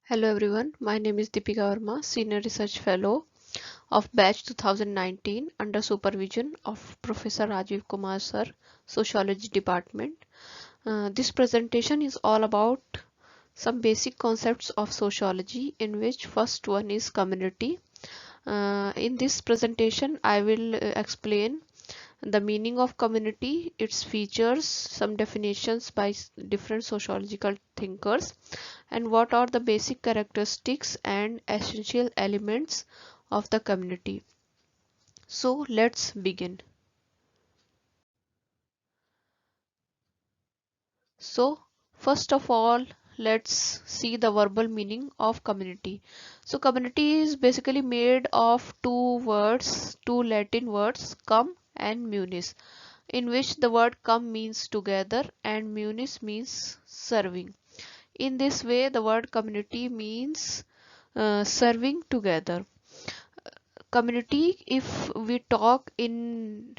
Hello everyone, my name is Deepika Verma, Senior Research Fellow of Batch 2019 under supervision of Professor Rajiv Kumar Sir, Sociology Department. This presentation is all about some basic concepts of sociology, in which first one is community. In this presentation, I will explain the meaning of community, its features, some definitions by different sociological thinkers, and what are the basic characteristics and essential elements of the community. So let's begin. So first of all, let's see the verbal meaning of community. So community is basically made of two Latin words, cum and munis, in which the word come means together and munis means serving. In this way, the word community means serving together. Community, if we talk in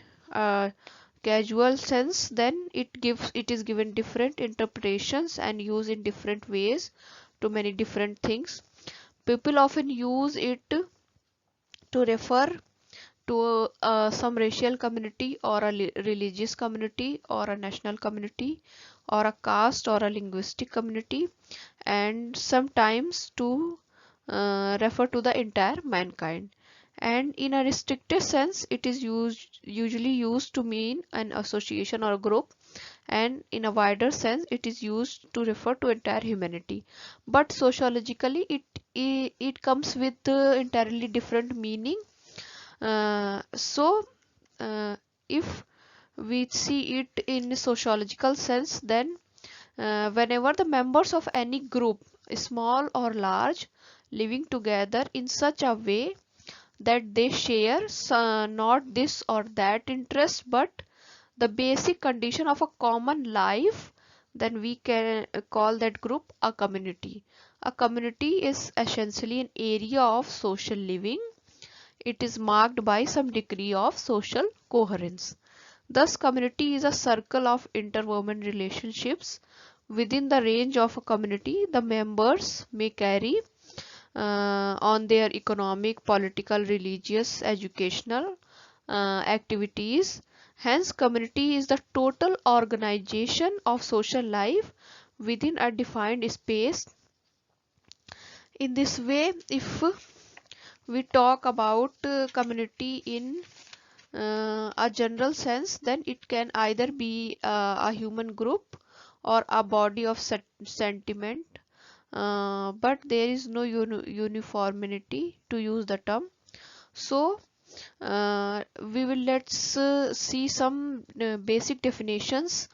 casual sense, then it is given different interpretations and used in different ways to many different things. People often use it to refer to some racial community or a religious community or a national community or a caste or a linguistic community, and sometimes to refer to the entire mankind. And in a restricted sense, it is usually used to mean an association or a group, and in a wider sense it is used to refer to entire humanity. But sociologically it comes with entirely different meaning. So if we see it in sociological sense, then whenever the members of any group, small or large, living together in such a way that they share not this or that interest but the basic condition of a common life, then we can call that group a community. A community is essentially an area of social living. It is marked by some degree of social coherence. Thus, community is a circle of interwoven relationships. Within the range of a community, the members may carry on their economic, political, religious, educational activities. Hence, community is the total organization of social life within a defined space. In this way, if we talk about community in a general sense, then it can either be a human group or a body of sentiment, but there is no uniformity to use the term. So we will let's see some basic definitions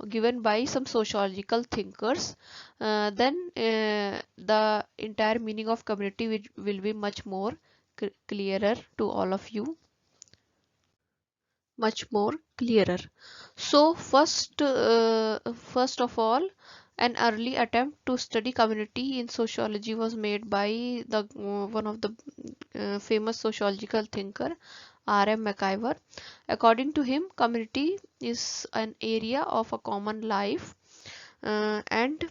given by some sociological thinkers. Then the entire meaning of community will be much more clearer to all of you, much more clearer. So first of all, an early attempt to study community in sociology was made by the one of the famous sociological thinker, R.M. McIver. According to him, community is an area of a common life, and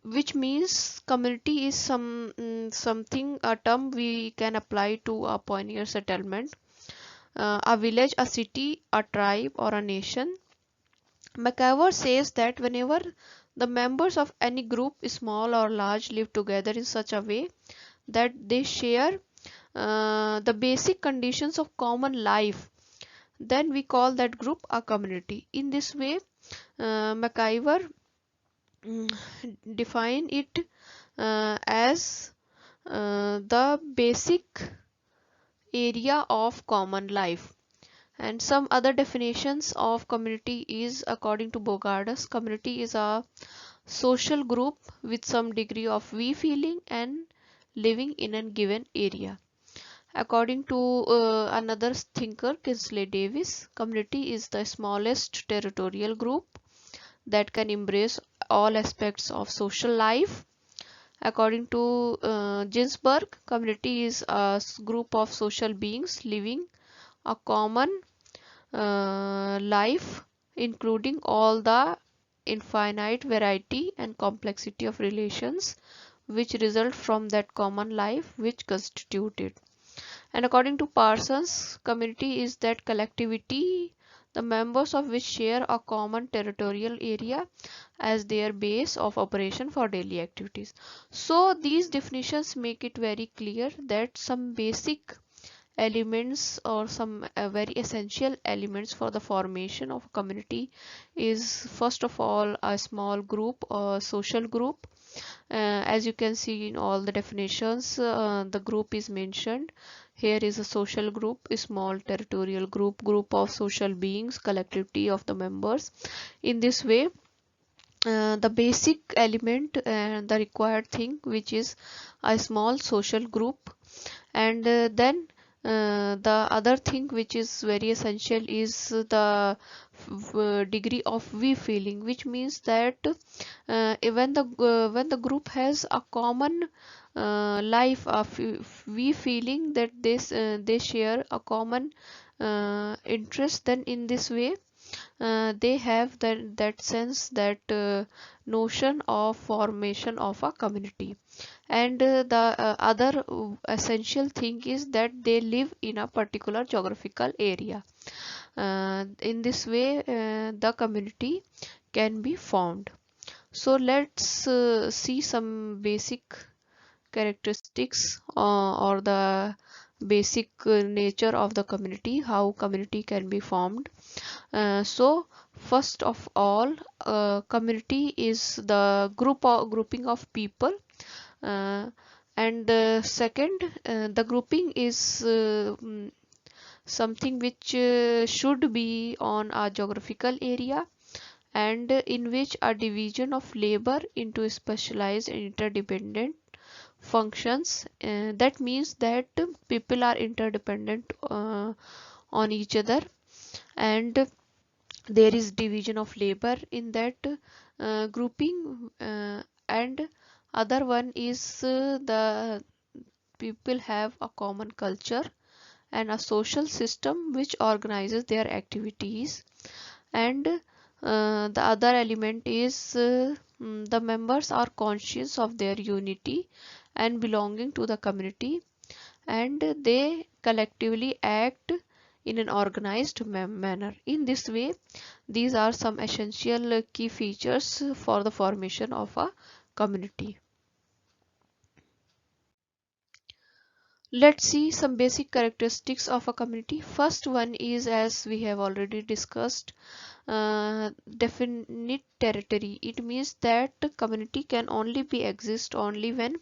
which means community is something, a term we can apply to a pioneer settlement, a village, a city, a tribe, or a nation. McIver says that whenever the members of any group, small or large, live together in such a way that they share the basic conditions of common life, then we call that group a community. In this way, McIver mm, define it as the basic area of common life. And some other definitions of community is, according to Bogardas, community is a social group with some degree of we feeling and living in a given area. According to another thinker, Kinsley Davis, community is the smallest territorial group that can embrace all aspects of social life. According to Ginsberg, community is a group of social beings living a common life, including all the infinite variety and complexity of relations which result from that common life which constitute it. And according to Parsons, community is that collectivity the members of which share a common territorial area as their base of operation for daily activities. So these definitions make it very clear that some basic elements or some very essential elements for the formation of a community is first of all a small group or social group. As you can see in all the definitions, the group is mentioned. Here is a social group, a small territorial group, group of social beings, collectivity of the members. In this way, the basic element and the required thing, which is a small social group, and then the other thing which is very essential is the degree of we feeling, which means that when the group has a common life of we feeling that they share a common interest, then in this way they have that sense, that notion of formation of a community. And the other essential thing is that they live in a particular geographical area. In this way the community can be formed. So let's see some basic characteristics or the basic nature of the community, how community can be formed. So first of all, community is the grouping of people, uh, and second, the grouping is something which should be on a geographical area, and in which a division of labor into specialized and interdependent functions. That means that people are interdependent on each other, and there is division of labor in that grouping. And other one is the people have a common culture and a social system which organizes their activities. And the other element is the members are conscious of their unity and belonging to the community, and they collectively act in an organized manner. In this way, these are some essential key features for the formation of a community. Let's see some basic characteristics of a community. First one is, as we have already discussed, definite territory. It means that community can only be exist only when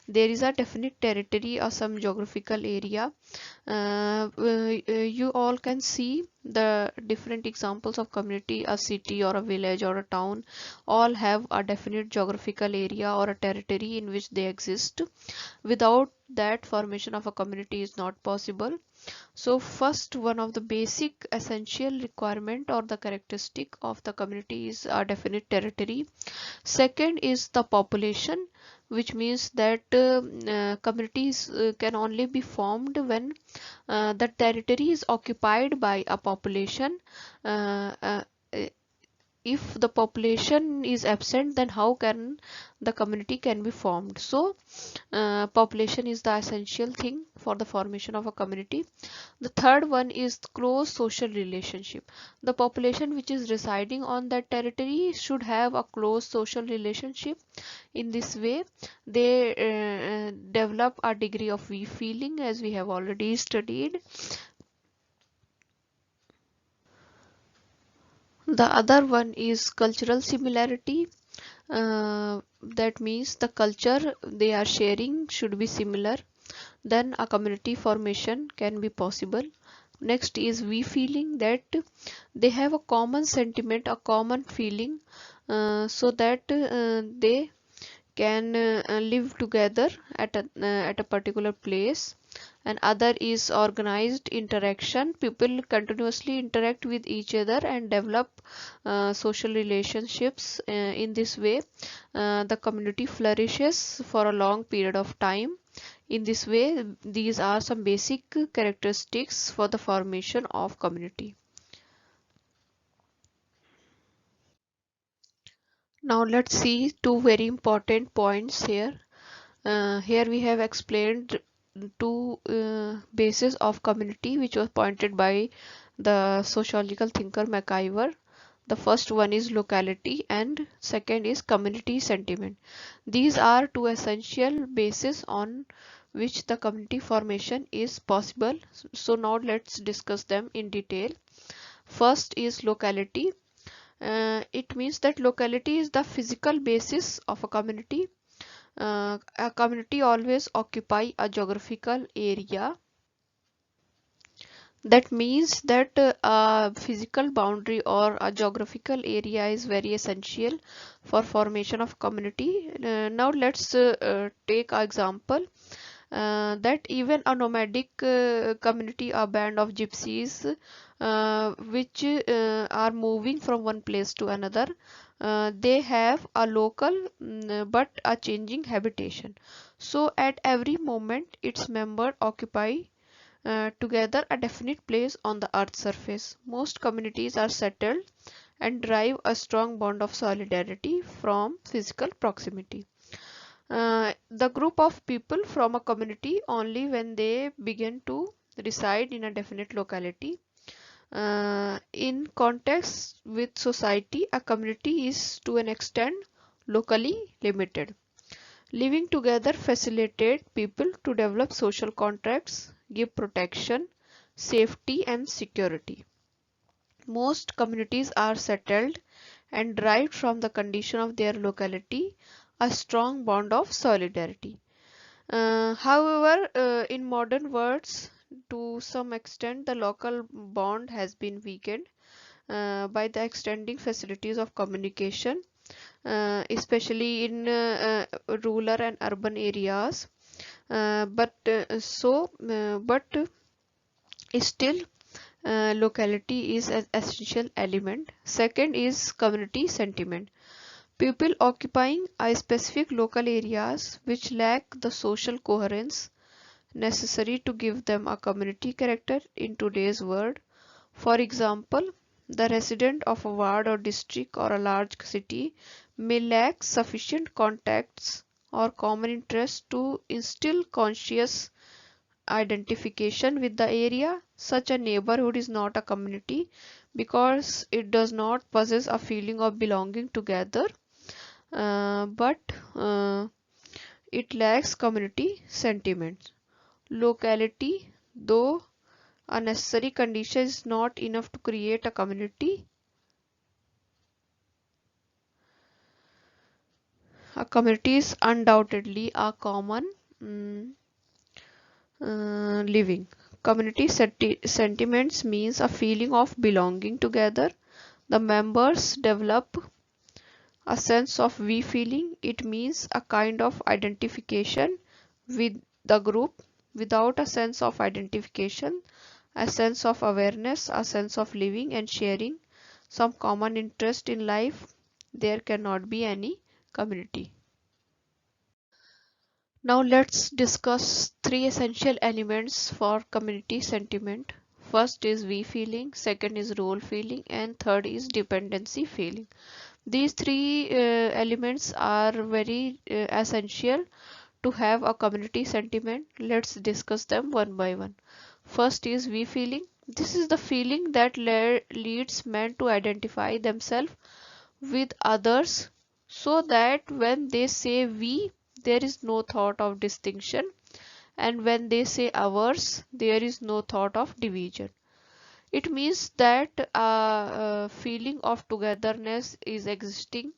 there is a definite territory or some geographical area. You all can see the different examples of community. A city or a village or a town all have a definite geographical area or a territory in which they exist. Without that, formation of a community is not possible. So first, one of the basic essential requirement or the characteristic of the community is a definite territory. Second is the population, which means that communities can only be formed when the territory is occupied by a population. Uh, uh, if the population is absent, then how can the community can be formed? So population is the essential thing for the formation of a community. The third one is close social relationship. The population which is residing on that territory should have a close social relationship. In this way, they develop a degree of we feeling, as we have already studied. The other one is cultural similarity. That means the culture they are sharing should be similar, then a community formation can be possible. Next is we feeling, that they have a common sentiment, a common feeling, so that they can live together at a particular place. And other is organized interaction. People continuously interact with each other and develop social relationships. In this way, the community flourishes for a long period of time. In this way, these are some basic characteristics for the formation of community. Now let's see two very important points here. Here we have explained two bases of community which was pointed by the sociological thinker McIver. The first one is locality and second is community sentiment. These are two essential bases on which the community formation is possible. So now let's discuss them in detail. First is locality. It means that locality is the physical basis of a community. A community always occupy a geographical area. That means that a physical boundary or a geographical area is very essential for formation of community. Now let's take an example that even a nomadic community, a band of gypsies which are moving from one place to another, they have a local but a changing habitation. So at every moment its members occupy together a definite place on the earth's surface. Most communities are settled and derive a strong bond of solidarity from physical proximity. The group of people from a community only when they begin to reside in a definite locality. In context with society, a community is to an extent locally limited. Living together facilitate people to develop social contracts, give protection, safety and security. Most communities are settled and derived from the condition of their locality, a strong bond of solidarity. However, in modern words, to some extent, the local bond has been weakened by the extending facilities of communication, especially in rural and urban areas. But still, locality is an essential element. Second is community sentiment. People occupying a specific local areas which lack the social coherence necessary to give them a community character in today's world. For example, the resident of a ward or district or a large city may lack sufficient contacts or common interests to instill conscious identification with the area. Such a neighborhood is not a community because it does not possess a feeling of belonging together, but it lacks community sentiment. Locality, though a necessary condition, is not enough to create a community. A community is undoubtedly a common mm, living. Community sentiments means a feeling of belonging together. The members develop a sense of we feeling. It means a kind of identification with the group. Without a sense of identification, a sense of awareness, a sense of living and sharing some common interest in life, there cannot be any community. Now let's discuss three essential elements for community sentiment. First is we feeling, second is role feeling, and third is dependency feeling. These three elements are very essential to have a community sentiment. Let's discuss them one by one. First is we feeling. This is the feeling that leads men to identify themselves with others so that when they say we, there is no thought of distinction, and when they say ours, there is no thought of division. It means that a feeling of togetherness is existing,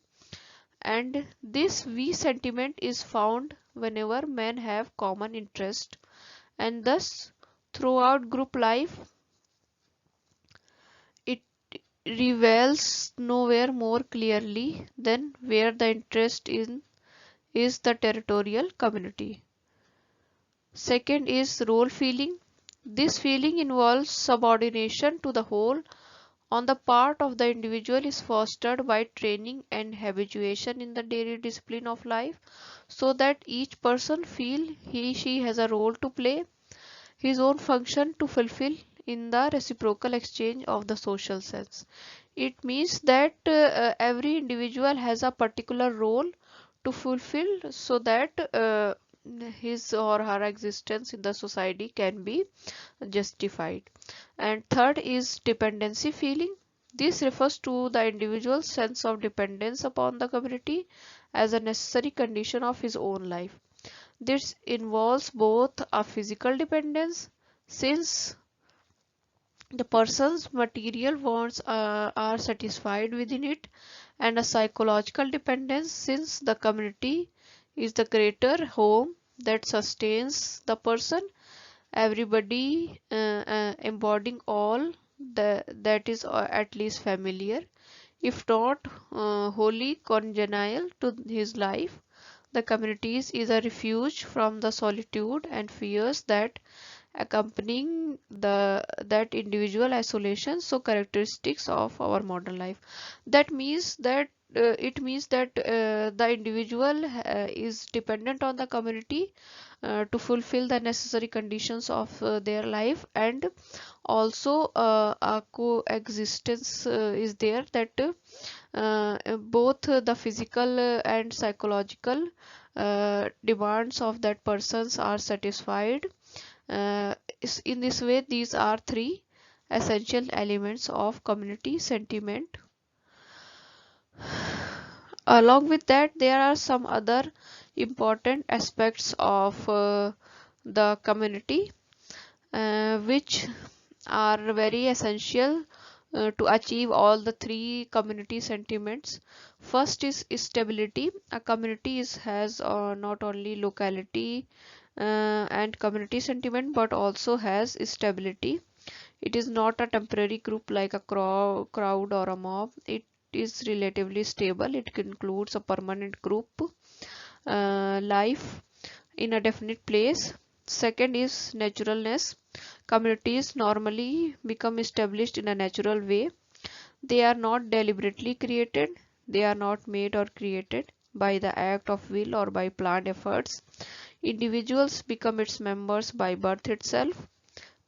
and this we sentiment is found whenever men have common interest, and thus throughout group life it reveals nowhere more clearly than where the interest in is the territorial community. Second is role feeling. This feeling involves subordination to the whole on the part of the individual is fostered by training and habituation in the daily discipline of life, so that each person feel he she has a role to play, his own function to fulfill in the reciprocal exchange of the social sense. It means that every individual has a particular role to fulfill so that his or her existence in the society can be justified. And third is dependency feeling. This refers to the individual's sense of dependence upon the community as a necessary condition of his own life. This involves both a physical dependence, since the person's material wants are satisfied within it, and a psychological dependence, since the community is the greater home that sustains the person. Everybody embodying all that is at least familiar, if not wholly congenial to his life. The communities is a refuge from the solitude and fears that accompanying that individual isolation, so characteristics of our modern life. That means that it means that the individual is dependent on the community to fulfill the necessary conditions of their life, and also a coexistence is there, that both the physical and psychological demands of that persons are satisfied. In this way, these are three essential elements of community sentiment. Along with that, there are some other important aspects of the community which are very essential to achieve all the three community sentiments. First is stability. A community has not only locality and community sentiment, but also has stability. It is not a temporary group like a crowd or a mob. It is relatively stable. It includes a permanent group life in a definite place. Second is naturalness. Communities normally become established in a natural way. They are not deliberately created. They are not made or created by the act of will or by planned efforts. Individuals become its members by birth itself.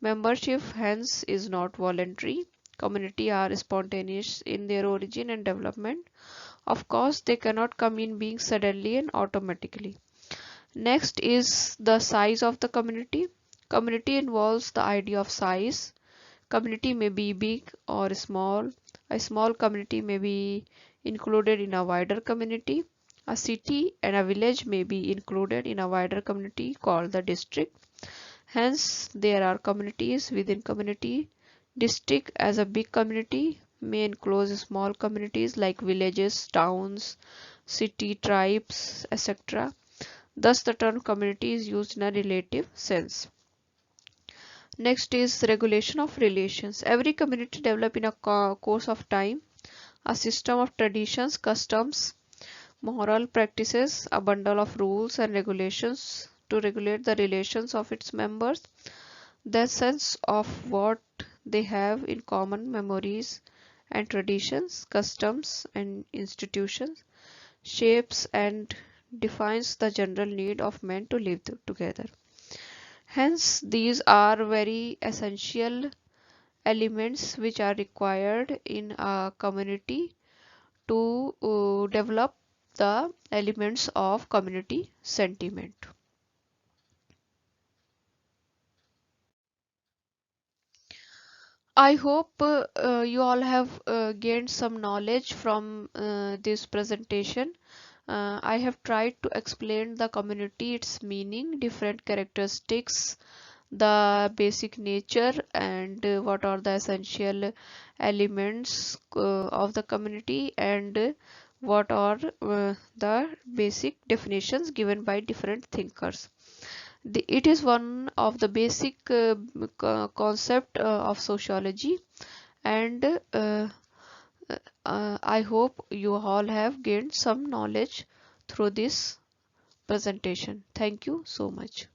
Membership, hence, is not voluntary. Community are spontaneous in their origin and development. Of course, they cannot come in being suddenly and automatically. Next is the size of the community. Community involves the idea of size. Community may be big or small. A small community may be included in a wider community. A city and a village may be included in a wider community called the district. Hence, there are communities within community. District as a big community may enclose small communities like villages, towns, city, tribes, etc. Thus, the term community is used in a relative sense. Next is regulation of relations. Every community develops in a course of time a system of traditions, customs, moral practices, a bundle of rules and regulations to regulate the relations of its members. Their sense of what they have in common, memories and traditions, customs and institutions, shapes and defines the general need of men to live together. Hence, these are very essential elements which are required in a community to develop the elements of community sentiment. I hope you all have gained some knowledge from this presentation. I have tried to explain the community, its meaning, different characteristics, the basic nature, and what are the essential elements of the community, and what are the basic definitions given by different thinkers. It is one of the basic concept of sociology, and I hope you all have gained some knowledge through this presentation. Thank you so much.